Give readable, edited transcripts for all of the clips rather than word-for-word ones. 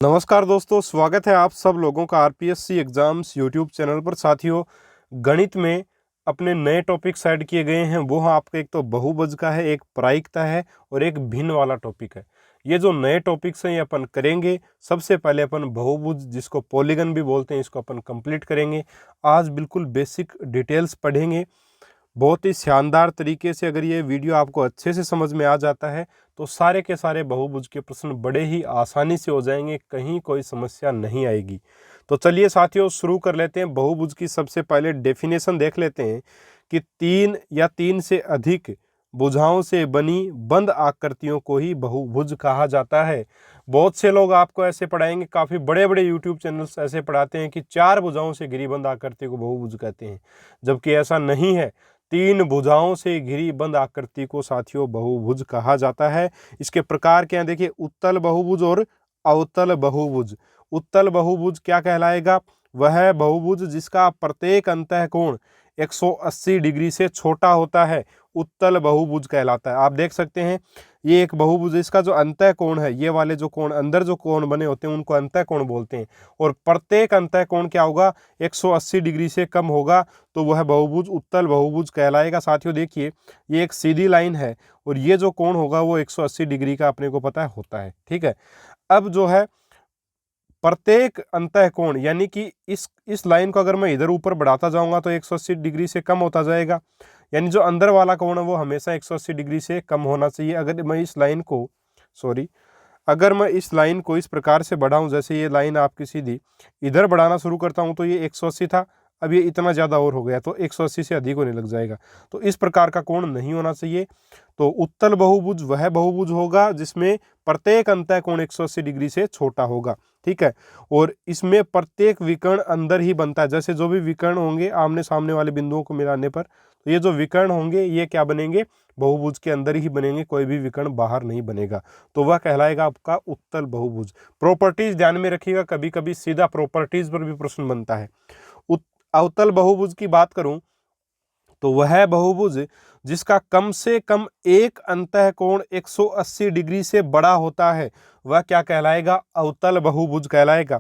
नमस्कार दोस्तों, स्वागत है आप सब लोगों का आरपीएससी एग्जाम्स यूट्यूब चैनल पर। साथियों, गणित में अपने नए टॉपिक्स ऐड किए गए हैं। वो आपका एक तो बहुभुज का है, एक प्रायिकता है और एक भिन्न वाला टॉपिक है। ये जो नए टॉपिक्स हैं ये अपन करेंगे। सबसे पहले अपन बहुभुज, जिसको पॉलीगन भी बोलते हैं, इसको अपन कंप्लीट करेंगे। आज बिल्कुल बेसिक डिटेल्स पढ़ेंगे बहुत ही शानदार तरीके से। अगर ये वीडियो आपको अच्छे से समझ में आ जाता है तो सारे के सारे बहुभुज के प्रश्न बड़े ही आसानी से हो जाएंगे, कहीं कोई समस्या नहीं आएगी। तो चलिए साथियों, शुरू कर लेते हैं। बहुभुज की सबसे पहले डेफिनेशन देख लेते हैं कि तीन या तीन से अधिक भुजाओं से बनी बंद आकृतियों को ही बहुभुज कहा जाता है। बहुत से लोग आपको ऐसे पढ़ाएंगे, काफ़ी बड़े बड़े यूट्यूब चैनल्स ऐसे पढ़ाते हैं कि चार भुजाओं से घिरी बंद आकृति को बहुभुज कहते हैं, जबकि ऐसा नहीं है। तीन भुजाओं से घिरी बंद आकृति को साथियों बहुभुज कहा जाता है। इसके प्रकार क्या है, देखिए, उत्तल बहुभुज और अवतल बहुभुज। उत्तल बहुभुज क्या कहलाएगा? वह बहुभुज जिसका प्रत्येक अंतःकोण 180 डिग्री से छोटा होता है, उत्तल बहुभुज कहलाता है। आप देख सकते हैं, ये एक बहुभुज, इसका जो अंतःकोण है, ये वाले जो कोण, अंदर जो कोण बने होते हैं उनको अंतःकोण बोलते हैं। और प्रत्येक अंतःकोण क्या होगा? 180 डिग्री से कम होगा, तो वह बहुभुज उत्तल बहुभुज कहलाएगा। साथियों देखिए, ये एक सीधी लाइन है और ये जो कोण होगा वो 180 डिग्री का अपने को पता है होता है। ठीक है, अब जो है प्रत्येक अंतःकोण, यानी कि इस लाइन को अगर मैं इधर ऊपर बढ़ाता जाऊंगा तो 180 डिग्री से कम होता जाएगा। यानी जो अंदर वाला कोण है वो हमेशा 180 डिग्री से कम होना चाहिए। अगर मैं इस लाइन को इस प्रकार से बढ़ाऊं, जैसे ये लाइन आपकी सीधी, इधर बढ़ाना शुरू करता हूं तो ये 180 था, अब ये इतना ज़्यादा और हो गया तो 180 से अधिक होने लग जाएगा। तो इस प्रकार का कोण नहीं होना चाहिए। तो उत्तल बहुभुज वह बहुभुज होगा जिसमें प्रत्येक अंतःकोण 180 डिग्री से छोटा होगा। ठीक है, और इसमें प्रत्येक विकर्ण अंदर ही बनता है। जैसे जो भी विकर्ण होंगे आमने सामने वाले बिंदुओं को मिलाने पर, तो ये जो विकर्ण होंगे ये क्या बनेंगे? बहुभुज के अंदर ही बनेंगे, कोई भी विकर्ण बाहर नहीं बनेगा। तो वह कहलाएगा आपका उत्तल बहुभुज। प्रॉपर्टीज ध्यान में रखिएगा, कभी कभी सीधा प्रॉपर्टीज पर भी प्रश्न बनता है। अवतल बहुभुज की बात करूं तो वह बहुभुज जिसका कम से कम एक अंतःकोण 180 डिग्री से बड़ा होता है वह क्या कहलाएगा? अवतल बहुभुज कहलाएगा।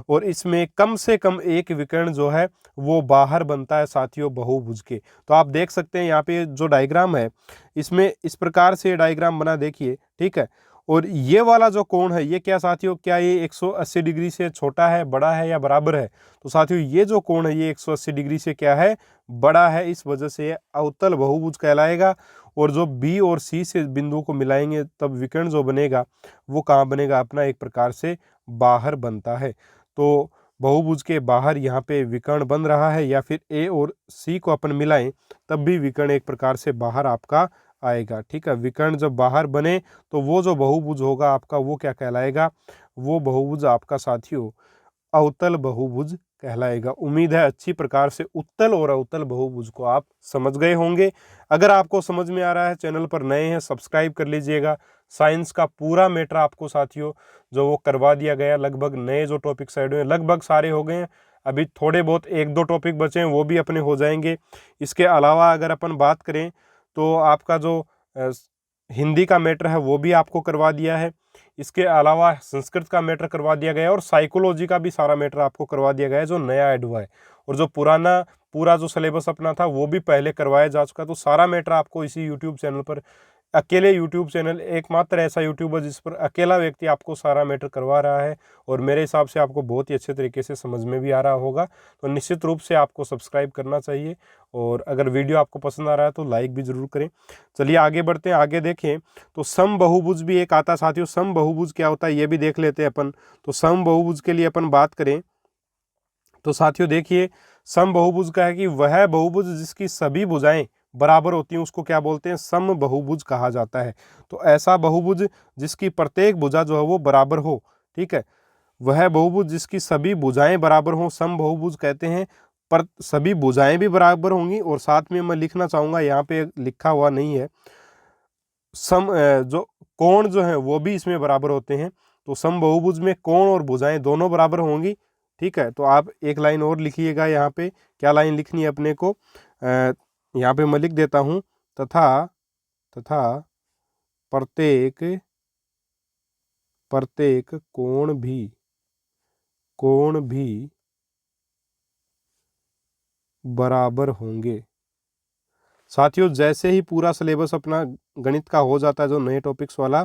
और इसमें कम से कम एक विकर्ण जो है वो बाहर बनता है साथियों बहुभुज के। तो आप देख सकते हैं यहाँ पे जो डायग्राम है, इसमें इस प्रकार से डायग्राम बना, देखिए। ठीक है, और ये वाला जो कोण है ये क्या साथियों, क्या ये 180 डिग्री से छोटा है, बड़ा है या बराबर है? तो साथियों ये जो कोण है ये 180 डिग्री से क्या है? बड़ा है। इस वजह से ये अवतल बहुभुज कहलाएगा। और जो बी और सी से बिंदुओं को मिलाएंगे तब विकर्ण जो बनेगा वो कहाँ बनेगा? अपना एक प्रकार से बाहर बनता है। तो बहुभुज के बाहर यहाँ पे विकर्ण बन रहा है, या फिर ए और सी को अपन मिलाएं तब भी विकर्ण एक प्रकार से बाहर आपका आएगा। ठीक है, विकर्ण जब बाहर बने तो वो जो बहुभुज होगा आपका वो क्या कहलाएगा? वो बहुभुज आपका साथियों अवतल बहुभुज कहलाएगा। उम्मीद है अच्छी प्रकार से उत्तल और अवतल बहुभुज को आप समझ गए होंगे। अगर आपको समझ में आ रहा है, चैनल पर नए हैं, सब्सक्राइब कर लीजिएगा। साइंस का पूरा मैटर आपको साथियों जो वो करवा दिया गया। लगभग नए जो टॉपिक्स ऐड हुए लगभग सारे हो गए हैं, अभी थोड़े बहुत एक दो टॉपिक बचे हैं वो भी अपने हो जाएंगे। इसके अलावा अगर अपन बात करें तो आपका जो हिंदी का मैटर है वो भी आपको करवा दिया है। इसके अलावा संस्कृत का मैटर करवा दिया गया है और साइकोलॉजी का भी सारा मैटर आपको करवा दिया गया है जो नया ऐड हुआ है। और जो पुराना पूरा जो सिलेबस अपना था वो भी पहले करवाया जा चुका। तो सारा मैटर आपको इसी यूट्यूब चैनल पर, अकेले यूट्यूब चैनल, एकमात्र ऐसा यूट्यूबर जिस पर अकेला व्यक्ति आपको सारा मैटर करवा रहा है। और मेरे हिसाब से आपको बहुत ही अच्छे तरीके से समझ में भी आ रहा होगा। तो निश्चित रूप से आपको सब्सक्राइब करना चाहिए और अगर वीडियो आपको पसंद आ रहा है तो लाइक भी जरूर करें। चलिए आगे बढ़ते हैं। आगे देखें तो सम बहुभुज भी एक आता है साथियों। सम बहुभुज क्या होता है ये भी देख लेते हैं अपन। तो सम बहुभुज के लिए अपन बात करें तो साथियों देखिए, सम बहुभुज का है कि वह बहुभुज जिसकी सभी भुजाएं बराबर होती हैं उसको क्या बोलते हैं? सम बहुभुज कहा जाता है। तो ऐसा बहुभुज जिसकी प्रत्येक भुजा जो है वो बराबर हो, ठीक है, वह बहुभुज जिसकी सभी भुजाएं बराबर हों सम बहुभुज कहते हैं। पर सभी भुजाएं भी बराबर होंगी और साथ में मैं लिखना चाहूंगा, यहाँ पे लिखा हुआ नहीं है, जो कोण जो है वो भी इसमें बराबर होते हैं। तो सम बहुभुज में कोण और भुजाएं दोनों बराबर होंगी। ठीक है, तो आप एक लाइन और लिखिएगा यहाँ पे। क्या लाइन लिखनी है अपने को? यहाँ पे मैं लिख देता हूँ, तथा तथा प्रत्येक कोण भी कोण भी बराबर होंगे। साथियों जैसे ही पूरा सिलेबस अपना गणित का हो जाता है जो नए टॉपिक्स वाला,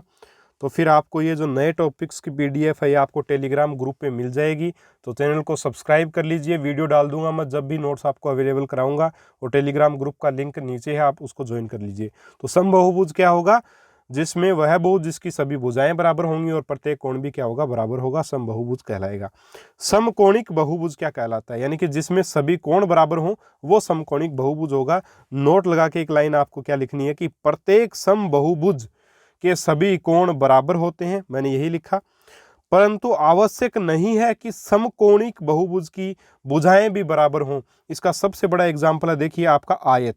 तो फिर आपको ये जो नए टॉपिक्स की पीडीएफ है ये आपको टेलीग्राम ग्रुप पे मिल जाएगी। तो चैनल को सब्सक्राइब कर लीजिए, वीडियो डाल दूंगा मैं जब भी नोट्स आपको अवेलेबल कराऊंगा, और टेलीग्राम ग्रुप का लिंक नीचे है, आप उसको ज्वाइन कर लीजिए। तो समबाहुभुज क्या होगा, जिसमें वह बहुभुज जिसकी सभी भुजाएं बराबर होंगी और प्रत्येक कोण भी क्या होगा, बराबर होगा, समबाहुभुज कहलाएगा। समकोणिक बहुभुज क्या कहलाता है, यानी कि जिसमें सभी कोण बराबर हों वो समकोणिक बहुभुज होगा। नोट लगा के एक लाइन आपको क्या लिखनी है कि प्रत्येक समबाहुभुज के सभी कोण बराबर होते हैं, मैंने यही लिखा। परंतु आवश्यक नहीं है कि समकोणिक बहुभुज की भुजाएं भी बराबर हों। इसका सबसे बड़ा एग्जांपल है, देखिए आपका आयत।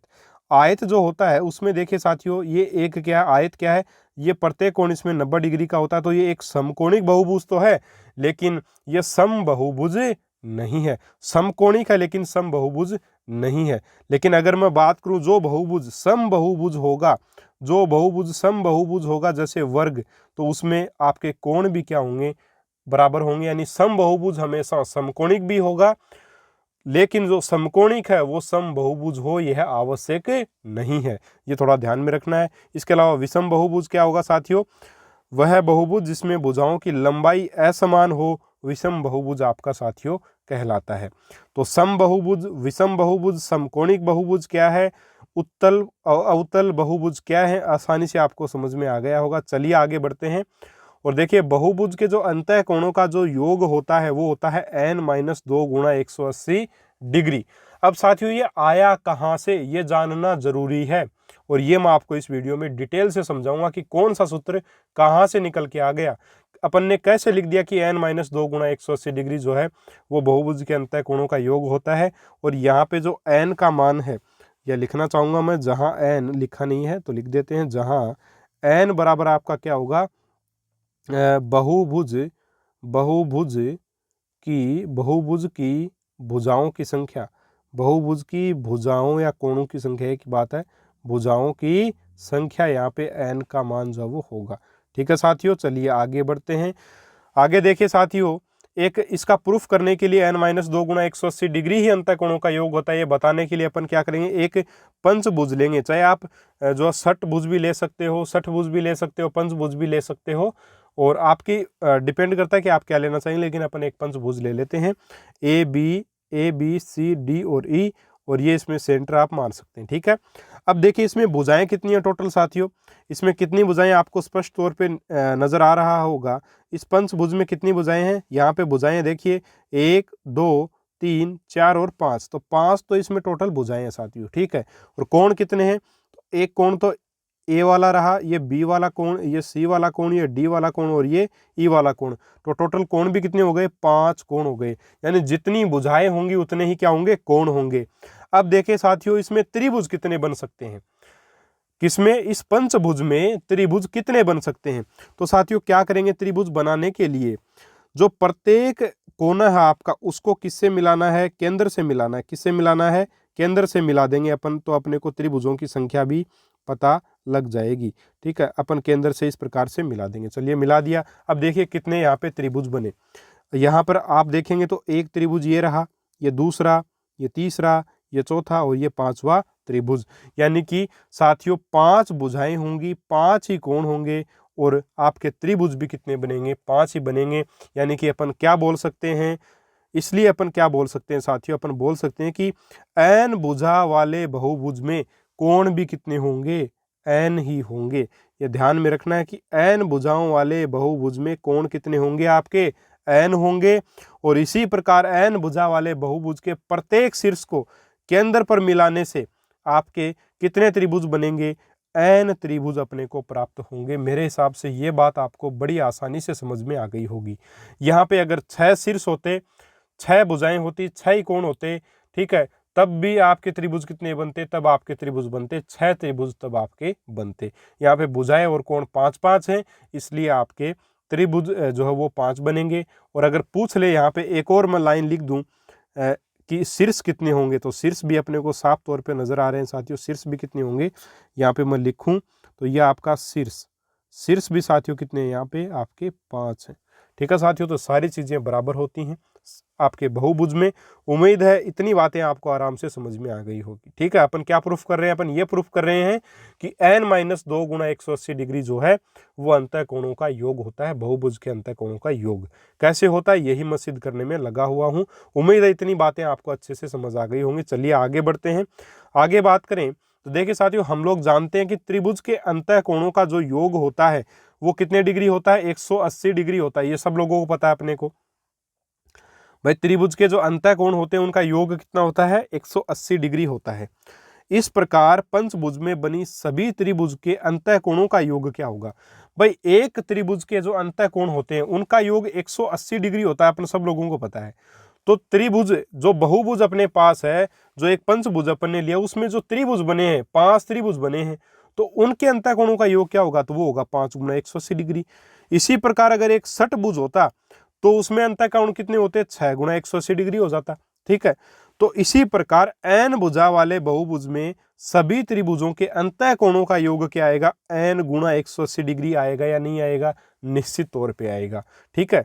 आयत जो होता है उसमें देखिए साथियों, ये एक क्या आयत क्या है, ये प्रत्येक कोण इसमें 90 डिग्री का होता है, तो ये एक समकोणिक बहुभुज तो है, लेकिन ये समबाहुभुज नहीं है। समकोणिक है लेकिन समबाहुभुज नहीं है। लेकिन अगर मैं बात करूं जो बहुभुज समबाहुभुज होगा, जो बहुभुज समबाहुभुज होगा जैसे वर्ग, तो उसमें आपके कोण भी क्या होंगे, बराबर होंगे। यानी समबाहुभुज हमेशा समकोणिक भी होगा, लेकिन जो समकोणिक है वो समबाहुभुज हो यह आवश्यक नहीं है, ये थोड़ा ध्यान में रखना है। इसके अलावा विषम बहुभुज क्या होगा साथियों, वह बहुभुज जिसमें भुजाओं की लंबाई असमान हो, विषम बहुभुज आपका साथियों कहलाता है। तो समबाहुभुज, विषम बहुभुज, समकोणिक बहुभुज क्या है, उत्तल अवतल बहुभुज क्या है, आसानी से आपको समझ में आ गया होगा। चलिए आगे बढ़ते हैं और देखिए बहुभुज के जो अंतः कोणों का जो योग होता है वो होता है n-2 गुणा 180 डिग्री। अब साथियों ये आया कहाँ से, ये जानना जरूरी है, और ये मैं आपको इस वीडियो में डिटेल से समझाऊंगा कि कौन सा सूत्र कहाँ से निकल के आ गया। अपन ने कैसे लिख दिया कि n-2 गुणा 180 डिग्री जो है वो बहुभुज के अंतः कोणों का योग होता है। और यहाँ पे जो n का मान है, यह लिखना चाहूंगा मैं, जहाँ n लिखा नहीं है तो लिख देते हैं, जहाँ n बराबर आपका क्या होगा, बहुभुज बहुभुज की भुजाओं की संख्या, बहुभुज की भुजाओं या कोणों की संख्या एक बात है, भुजाओं की संख्या यहाँ पे n का मान जो वो होगा। ठीक है साथियों, चलिए आगे बढ़ते हैं। आगे देखिए साथियों, एक इसका प्रूफ करने के लिए n-2 गुणा 180 डिग्री ही अंतः कोणों का योग होता है, ये बताने के लिए अपन क्या करेंगे, एक पंचभुज लेंगे। चाहे आप जो षटभुज भी ले सकते हो, षटभुज भी ले सकते हो, पंचभुज भी ले सकते हो, और आपकी डिपेंड करता है कि आप क्या लेना चाहिए, लेकिन अपन एक पंचभुज ले लेते हैं, ए बी सी डी और ई, और ये इसमें सेंटर आप मान सकते हैं। ठीक है, अब देखिए इसमें भुजाएं कितनी है टोटल साथियों, इसमें कितनी भुजाएं आपको स्पष्ट तौर पे नजर आ रहा होगा। इस पंचभुज में कितनी भुजाएं हैं, यहाँ पे भुजाएं देखिए 1 2 3 4 और 5, तो 5 तो इसमें टोटल भुजाएं हैं साथियों। ठीक है, और कोण कितने हैं, तो एक कोण तो ए वाला रहा, ये बी वाला कोण, ये सी वाला कोण, ये डी वाला कोण और ये ई वाला कोण, तो टोटल कोण भी कितने हो गए, 5 कोण हो गए। यानी जितनी भुजाएं होंगी उतने ही क्या होंगे, कोण होंगे। अब देखिए साथियों इसमें त्रिभुज कितने बन सकते हैं, किसमें, इस पंचभुज में त्रिभुज कितने बन सकते हैं। तो साथियों क्या करेंगे, त्रिभुज बनाने के लिए जो प्रत्येक कोना है आपका उसको किससे मिलाना है, केंद्र से मिलाना है। किससे मिलाना है, केंद्र से मिला देंगे अपन, तो अपने को त्रिभुजों की संख्या भी पता लग जाएगी। ठीक है, अपन केंद्र से इस प्रकार से मिला देंगे। चलिए मिला दिया। अब देखिए कितने यहाँ पे त्रिभुज बने, यहाँ पर आप देखेंगे तो एक त्रिभुज ये रहा, ये दूसरा, ये तीसरा, ये चौथा और ये पांचवा त्रिभुज। यानी कि साथियों 5 भुजाएं होंगी, 5 ही कोण होंगे, और आपके त्रिभुज भी कितने बनेंगे, 5 ही बनेंगे। यानी कि अपन क्या बोल सकते हैं, इसलिए अपन क्या बोल सकते हैं साथियों, अपन बोल सकते हैं कि n भुजा वाले बहुभुज में कोण भी कितने होंगे, n ही होंगे। ये ध्यान में रखना है कि n भुजाओं वाले बहुभुज में कोण कितने होंगे, आपके n होंगे। और इसी प्रकार n भुजा वाले बहुभुज के प्रत्येक शीर्ष को केंद्र पर मिलाने से आपके कितने त्रिभुज बनेंगे, n त्रिभुज अपने को प्राप्त होंगे। मेरे हिसाब से ये बात आपको बड़ी आसानी से समझ में आ गई होगी। यहाँ पे अगर 6 शीर्ष होते, 6 भुजाएं होती, 6 ही कोण होते, ठीक है, तब भी आपके त्रिभुज कितने बनते, तब आपके त्रिभुज बनते 6 त्रिभुज तब आपके बनते। यहाँ पे भुजाएं और कोण 5-5 हैं, इसलिए आपके त्रिभुज जो है वो 5 बनेंगे। और अगर पूछ ले यहाँ पे एक और मैं लाइन लिख दूं कि शीर्ष कितने होंगे, तो शीर्ष भी अपने को साफ तौर पे नजर आ रहे हैं साथियों। शीर्ष भी कितने होंगे, यहाँ पे मैं लिखूं तो ये आपका शीर्ष भी साथियों कितने हैं, यहाँ पे आपके 5 हैं। ठीक है साथियों, तो सारी चीज़ें बराबर होती हैं आपके बहुभुज में। उम्मीद है इतनी बातें आपको आराम से समझ में आ गई होगी। ठीक है, अपन क्या प्रूफ कर रहे हैं, अपन ये प्रूफ कर रहे हैं कि n-2 गुणा 180 डिग्री जो है वो अंतः कोणों का योग होता है, बहुभुज के अंतः कोणों का योग। कैसे होता है यही मैं सिद्ध करने में लगा हुआ हूँ। उम्मीद है इतनी बातें आपको अच्छे से समझ आ गई होंगी। चलिए आगे बढ़ते हैं। आगे बात करें तो देखिए साथियों, हम लोग जानते हैं कि त्रिभुज के अंतः कोणों का जो योग होता है वो कितने डिग्री होता है, 180 डिग्री होता है। ये सब लोगों को पता है अपने को। भाई त्रिभुज के जो अंतः कोण होते हैं उनका योग कितना होता है, 180 डिग्री होता है। इस प्रकार पंचभुज में बनी सभी त्रिभुज के अंतः कोणों का योग क्या होगा। भाई एक त्रिभुज के जो अंतः कोण होते हैं उनका योग 180 डिग्री होता है, अपन सब लोगों को पता है। तो त्रिभुज जो बहुभुज अपने पास है, जो एक पंचभुज अपन ने लिया उसमें जो त्रिभुज बने हैं, 5 त्रिभुज बने हैं, तो उनके अंतः कोणों का योग क्या होगा, तो वो होगा 5 गुना 180 डिग्री। इसी प्रकार अगर एक षटभुज होता तो उसमें अंतः कोण कितने होते, 6 गुना 180 डिग्री हो जाता। ठीक है, तो इसी प्रकार n भुजा वाले बहुभुज में सभी त्रिभुजों के अंतः कोणों का योग क्या आएगा, n गुना 180 डिग्री आएगा या नहीं आएगा, निश्चित तौर पे आएगा। ठीक है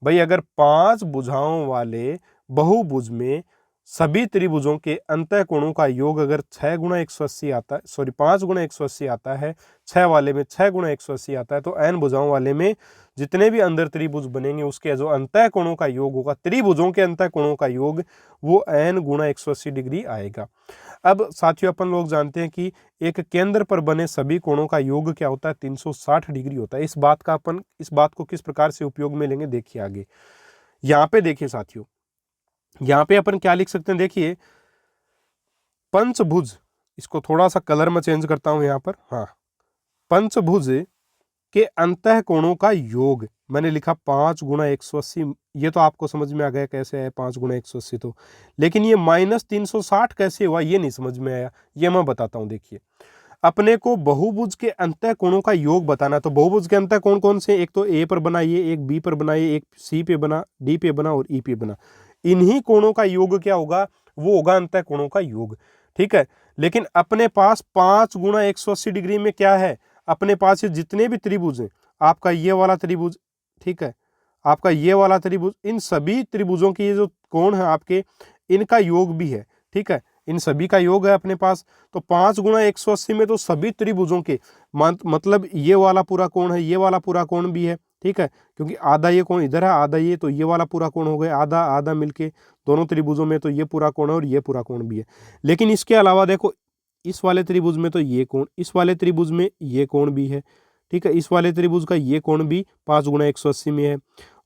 भाई, अगर 5 भुजाओं वाले बहुभुज में सभी त्रिभुजों के अंतः कोणों का योग अगर 6 गुना 180 आता है, सॉरी 5 गुना 180 आता है, 6 वाले में 6 गुना 180 आता है, तो n भुजाओं वाले में जितने भी अंदर त्रिभुज बनेंगे उसके जो अंतः कोणों का योग होगा, त्रिभुजों के अंतः कोणों का योग, वो n गुना 180 डिग्री आएगा। अब साथियों अपन लोग जानते हैं कि एक केंद्र पर बने सभी कोणों का योग क्या होता है, 360 डिग्री होता है। इस बात को किस प्रकार से उपयोग में लेंगे देखिए आगे। यहाँ पे देखिए साथियों, यहाँ पे अपन क्या लिख सकते हैं, देखिए पंचभुज, इसको थोड़ा सा कलर में चेंज करता हूं यहाँ पर, हाँ, पंचभुज के अंतः कोणों का योग मैंने लिखा 5 गुना 180। ये तो आपको समझ में आ गया कैसे है 5 गुना 180, तो लेकिन ये -360 कैसे हुआ ये नहीं समझ में आया, ये मैं बताता हूँ। देखिए अपने को बहुभुज के अंतः कोणों का योग बताना, तो बहुभुज के अंतः कोण कौन से, एक तो ए पर बनाइए, एक बी पर बनाइए, एक सी पे बना, डी पे बना और ई पे बना। इन्हीं कोणों का योग क्या होगा, वो होगा अंतः कोणों का योग। ठीक है, लेकिन अपने पास 5 गुना 180 डिग्री में क्या है, अपने पास ये जितने भी त्रिभुज हैं, आपका ये वाला त्रिभुज, ठीक है, आपका ये वाला त्रिभुज, इन सभी त्रिभुजों के ये जो कोण है आपके, इनका योग भी है। ठीक है, इन सभी का योग है अपने पास। तो 5 गुना 180 में तो सभी त्रिभुजों के मतलब ये वाला पूरा कोण है, ये वाला पूरा कोण भी है। ठीक है, क्योंकि आधा ये कोण इधर है, आधा ये, तो ये वाला पूरा कोण हो गया, आधा आधा मिलके दोनों त्रिभुजों में तो ये पूरा कोण है और ये पूरा कोण भी है। लेकिन इसके अलावा देखो इस वाले त्रिभुज में तो ये कोण, इस वाले त्रिभुज में ये कोण भी है। ठीक है, इस वाले त्रिभुज का ये कोण भी 5 गुना 180 में है,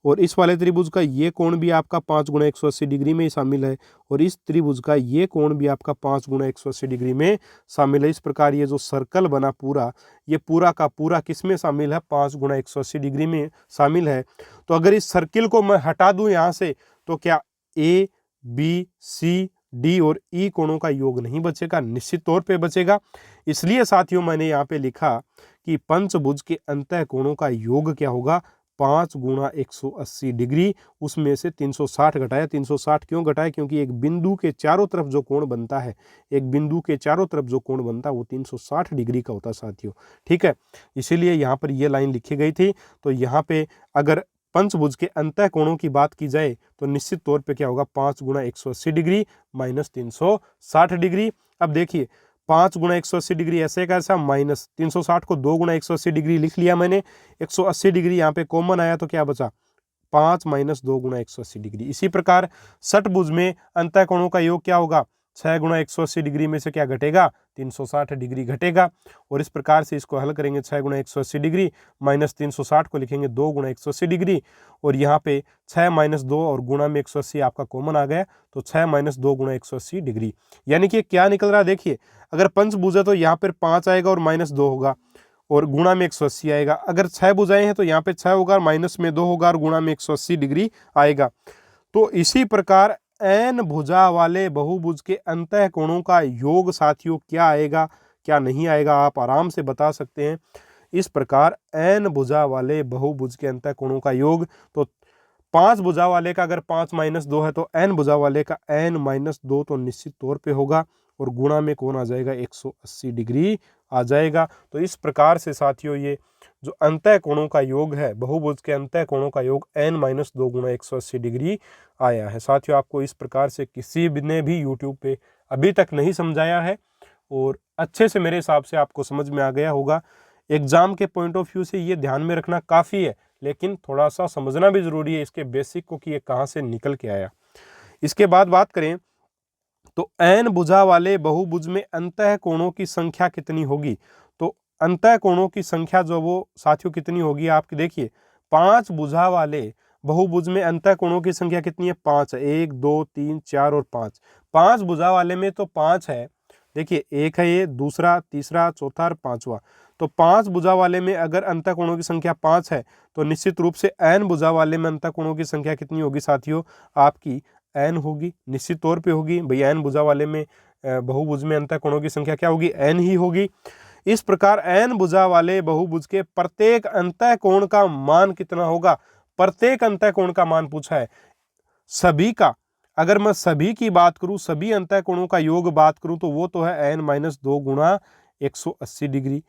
और इस वाले त्रिभुज का ये कोण भी आपका 5 गुना 180 डिग्री में ही शामिल है, और इस त्रिभुज का ये कोण भी आपका 5 गुना 180 डिग्री में शामिल है। इस प्रकार ये जो सर्कल बना पूरा, ये पूरा का पूरा किस में शामिल है, 5 गुना 180 डिग्री में शामिल है। तो अगर इस सर्किल को मैं हटा दूं यहाँ से, तो क्या ए बी सी डी और ई कोणों का योग नहीं बचेगा, निश्चित तौर पे बचेगा। इसलिए साथियों मैंने यहाँ पे लिखा कि पंचभुज के अंतः कोणों का योग क्या होगा, 5 गुना 180 डिग्री, उसमें से 360 घटाया। 360 क्यों घटाया, क्योंकि एक बिंदु के चारों तरफ जो कोण बनता है, एक बिंदु के चारों तरफ जो कोण बनता है वो 360 डिग्री का होता है साथियों। ठीक है, इसीलिए यहाँ पर ये लाइन लिखी गई थी। तो यहाँ पे अगर पंचभुज के अंतः कोणों की बात की जाए तो निश्चित तौर पे क्या होगा, 5 गुना 180 डिग्री माइनस 360 डिग्री। अब देखिए 5 गुना 180 डिग्री ऐसे कैसा, माइनस 360 को 2 गुना 180 डिग्री लिख लिया मैंने, 180 डिग्री यहाँ पे कॉमन आया तो क्या बचा, 5 माइनस 2 गुना 180 डिग्री। इसी प्रकार षटभुज में अंतः कोणों का योग क्या होगा, 6 गुना 180 डिग्री में से क्या घटेगा, 360 डिग्री घटेगा। और इस प्रकार से इसको हल करेंगे, 6 गुना 180 डिग्री माइनस 360 को लिखेंगे 2 गुना 180 डिग्री, और यहाँ पे 6 माइनस 2 और गुणा में 180 आपका कॉमन आ गया, तो 6 माइनस 2 गुना 180 डिग्री। यानी कि क्या निकल रहा है, देखिए अगर पंचभुज है तो यहाँ पर 5 आएगा और माइनस 2 होगा और गुणा में 180 आएगा। अगर 6 भुजाएं हैं तो यहाँ पे 6 होगा, माइनस में 2 होगा और गुणा में 180 डिग्री आएगा। तो इसी प्रकार n भुजा वाले बहुभुज के अंतः कोणों का योग साथियों क्या आएगा, क्या नहीं आएगा, आप आराम से बता सकते हैं। इस प्रकार n भुजा वाले बहुभुज के अंतः कोणों का योग, तो 5 भुजा वाले का अगर 5 माइनस 2 है तो n भुजा वाले का n माइनस 2 तो निश्चित तौर पे होगा, और गुणा में कौन आ जाएगा, 180 डिग्री आ जाएगा। तो इस प्रकार से साथियों ये जो अंतः कोणों का योग है, बहुभुज के अंतः कोणों का योग n माइनस 2 गुणा 180 डिग्री आया है। साथियों आपको इस प्रकार से किसी ने भी यूट्यूब पे अभी तक नहीं समझाया है, और अच्छे से मेरे हिसाब से आपको समझ में आ गया होगा। एग्जाम के पॉइंट ऑफ व्यू से ये ध्यान में रखना काफ़ी है, लेकिन थोड़ा सा समझना भी ज़रूरी है इसके बेसिक को कि ये कहाँ से निकल के आया। इसके बाद बात करें तो n भुजा वाले बहुभुज में अंतः कोणों की संख्या कितनी होगी। तो अंतः कोणों की संख्या जो वो साथियों कितनी होगी, आपकी देखिए 5 भुजा वाले बहुभुज में अंतः कोणों की संख्या कितनी है, 5 है। 1 2 3 4 और 5। 5 भुजा वाले में तो 5 है, देखिए एक है ये, दूसरा, तीसरा, चौथा और पांचवा। तो 5 भुजा वाले में अगर अंतः कोणों की संख्या 5 है तो निश्चित रूप से n भुजा वाले में अंतः कोणों की संख्या कितनी होगी साथियों, आपकी n होगी, निश्चित तौर पे होगी भैया। n भुजा वाले में बहुभुज में अंतः कोणों की संख्या क्या होगी, n ही होगी। इस प्रकार n भुजा वाले बहुभुज के प्रत्येक अंतः कोण का मान कितना होगा, प्रत्येक अंतः कोण का मान पूछा है। सभी का, अगर मैं सभी की बात करूं, सभी अंतः कोणों का योग बात करूं तो वो तो है n माइनस 2 गुणा 180 डिग्री,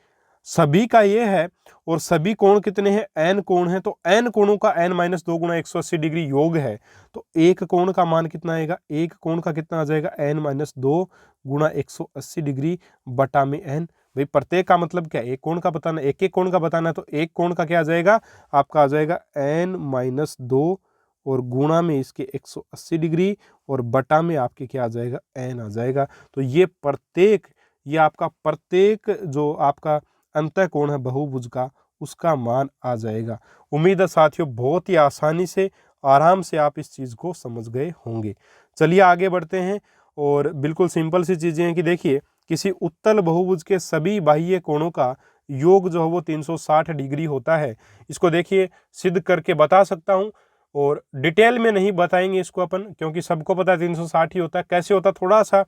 सभी का ये है। और सभी कोण कितने हैं, n कोण है, तो n कोणों का n माइनस 2 गुणा 180 डिग्री योग है। तो एक कोण का मान कितना आएगा, एक कोण का कितना आ जाएगा, n माइनस 2 गुणा 180 डिग्री बटा में n। भाई प्रत्येक का मतलब क्या, एक कोण का बताना, एक एक कोण का बताना है, तो एक कोण का क्या आ जाएगा, आपका आ जाएगा n माइनस 2 और गुणा में इसके 180 डिग्री और बटा में आपके क्या आ जाएगा, n आ जाएगा। तो ये प्रत्येक, ये आपका प्रत्येक जो आपका अंतः कोण है बहुभुज का, उसका मान आ जाएगा। उम्मीद है साथियों बहुत ही आसानी से, आराम से आप इस चीज़ को समझ गए होंगे। चलिए आगे बढ़ते हैं, और बिल्कुल सिंपल सी चीज़ें हैं कि देखिए किसी उत्तल बहुभुज के सभी बाह्य कोणों का योग जो है वो 360 डिग्री होता है। इसको देखिए सिद्ध करके बता सकता हूँ, और डिटेल में नहीं बताएंगे इसको अपन, क्योंकि सबको पता है 360 ही होता है। कैसे होता है थोड़ा सा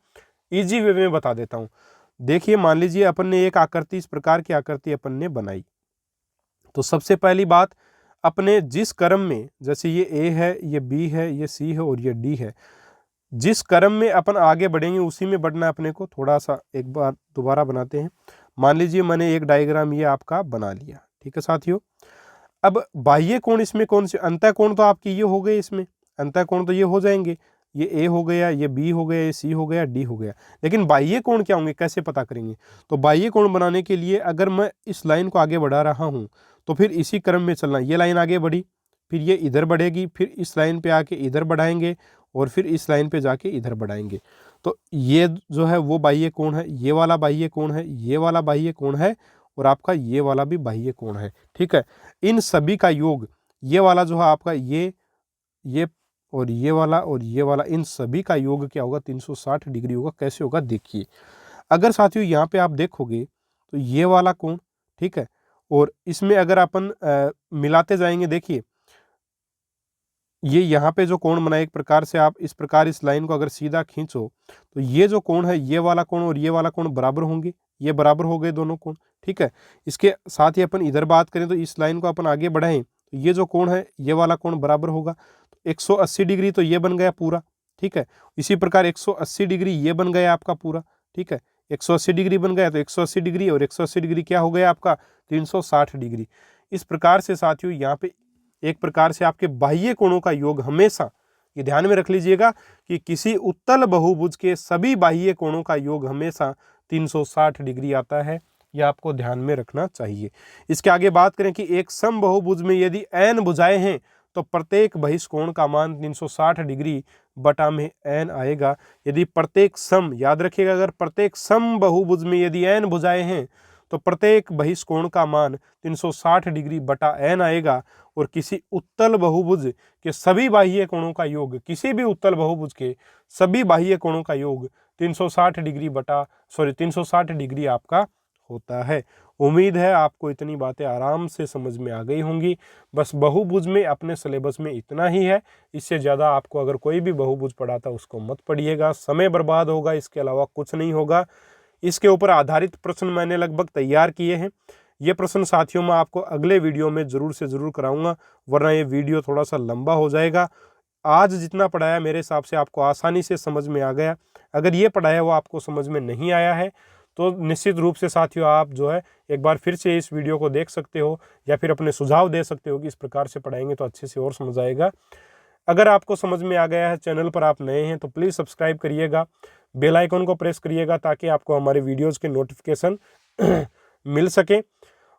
इजी वे में बता देता हूँ। देखिए मान लीजिए अपन ने एक आकृति, इस प्रकार की आकृति अपन ने बनाई, तो सबसे पहली बात, अपने जिस क्रम में, जैसे ये A है, ये B है, ये C है और ये D है, जिस क्रम में अपन आगे बढ़ेंगे उसी में बढ़ना है अपने को। थोड़ा सा एक बार दोबारा बनाते हैं। मान लीजिए मैंने एक डायग्राम ये आपका बना लिया, ठीक है साथियों। अब बाह्य कोण इसमें कौन से, अंतः कोण तो आपकी ये हो गए, इसमें अंतः कोण तो ये हो जाएंगे, ये A हो गया, ये B हो गया, ये C हो गया, D हो गया। लेकिन बाह्य कोण क्या होंगे, कैसे पता करेंगे। तो बाह्य कोण बनाने के लिए अगर मैं इस लाइन को आगे बढ़ा रहा हूँ तो फिर इसी क्रम में चलना। ये लाइन आगे बढ़ी, फिर ये इधर बढ़ेगी, फिर इस लाइन पे आके इधर बढ़ाएंगे, और फिर इस लाइन पे जाके इधर बढ़ाएंगे। तो ये जो है वो बाह्य कोण है, ये वाला बाह्य कोण है, ये वाला बाह्य कोण है, और आपका ये वाला भी बाह्य कोण है, ठीक है। इन सभी का योग, ये वाला जो है आपका ये और ये वाला, इन सभी का योग क्या होगा, 360 डिग्री होगा। कैसे होगा देखिए, अगर साथियों यहाँ पे आप देखोगे तो ये वाला कोण, ठीक है, और इसमें अगर अपन मिलाते जाएंगे, देखिए ये यहाँ पे जो कोण बना, एक प्रकार से आप इस प्रकार इस लाइन को अगर सीधा खींचो तो ये जो कोण है, ये वाला कोण और ये वाला कोण बराबर होंगे, ये बराबर हो गए दोनों कोण, ठीक है। इसके साथ ही अपन इधर बात करें तो इस लाइन को अपन आगे बढ़ाएं तो ये जो कोण है, ये वाला कोण बराबर होगा। तो 180 डिग्री तो ये बन गया पूरा, ठीक है। इसी प्रकार 180 डिग्री ये बन गया आपका पूरा, ठीक है। 180 डिग्री बन गया, तो 180 डिग्री और 180 डिग्री क्या हो गया आपका, 360 डिग्री। इस प्रकार से साथियों यहाँ पे एक प्रकार से आपके बाह्य कोणों का योग हमेशा, ये ध्यान में रख लीजिएगा कि किसी उत्तल बहुभुज के सभी बाह्य कोणों का योग हमेशा 360 डिग्री आता है। यह आपको ध्यान में रखना चाहिए। इसके आगे बात करें कि एक सम बहुभुज में यदि n भुजाएं हैं तो प्रत्येक बहिष्कोण का मान 360 डिग्री बटा में n आएगा। यदि प्रत्येक सम, याद रखिएगा, अगर प्रत्येक सम बहुभुज में यदि n भुजाएं हैं तो प्रत्येक बहिष्कोण का मान 360 डिग्री बटा n आएगा। और किसी उत्तल बहुभुज के सभी बाह्य कोणों का योग, किसी भी उत्तल बहुभुज के सभी बाह्य कोणों का योग 360 डिग्री आपका होता है। उम्मीद है आपको इतनी बातें आराम से समझ में आ गई होंगी। बस बहुभुज में अपने सिलेबस में इतना ही है, इससे ज़्यादा आपको अगर कोई भी बहुभुज पढ़ाता उसको मत पढ़िएगा, समय बर्बाद होगा, इसके अलावा कुछ नहीं होगा। इसके ऊपर आधारित प्रश्न मैंने लगभग तैयार किए हैं। ये प्रश्न साथियों मैं आपको अगले वीडियो में ज़रूर से ज़रूर कराऊंगा, वरना ये वीडियो थोड़ा सा लंबा हो जाएगा। आज जितना पढ़ाया मेरे हिसाब से आपको आसानी से समझ में आ गया। अगर ये पढ़ाया वो आपको समझ में नहीं आया है तो निश्चित रूप से साथियों आप जो है एक बार फिर से इस वीडियो को देख सकते हो या फिर अपने सुझाव दे सकते हो कि इस प्रकार से पढ़ाएंगे तो अच्छे से और समझ आएगा। अगर आपको समझ में आ गया है, चैनल पर आप नए हैं तो प्लीज़ सब्सक्राइब करिएगा, बेल आइकन को प्रेस करिएगा ताकि आपको हमारे वीडियोज़ के नोटिफिकेशन मिल सके।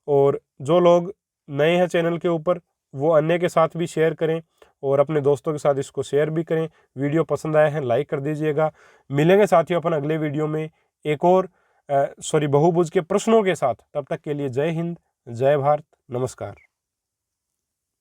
और जो लोग नए हैं चैनल के ऊपर वो अन्य के साथ भी शेयर करें और अपने दोस्तों के साथ इसको शेयर भी करें। वीडियो पसंद आया है लाइक कर दीजिएगा। मिलेंगे साथियों अपन अगले वीडियो में एक और बहुभुज के प्रश्नों के साथ। तब तक के लिए जय हिंद, जय भारत, नमस्कार।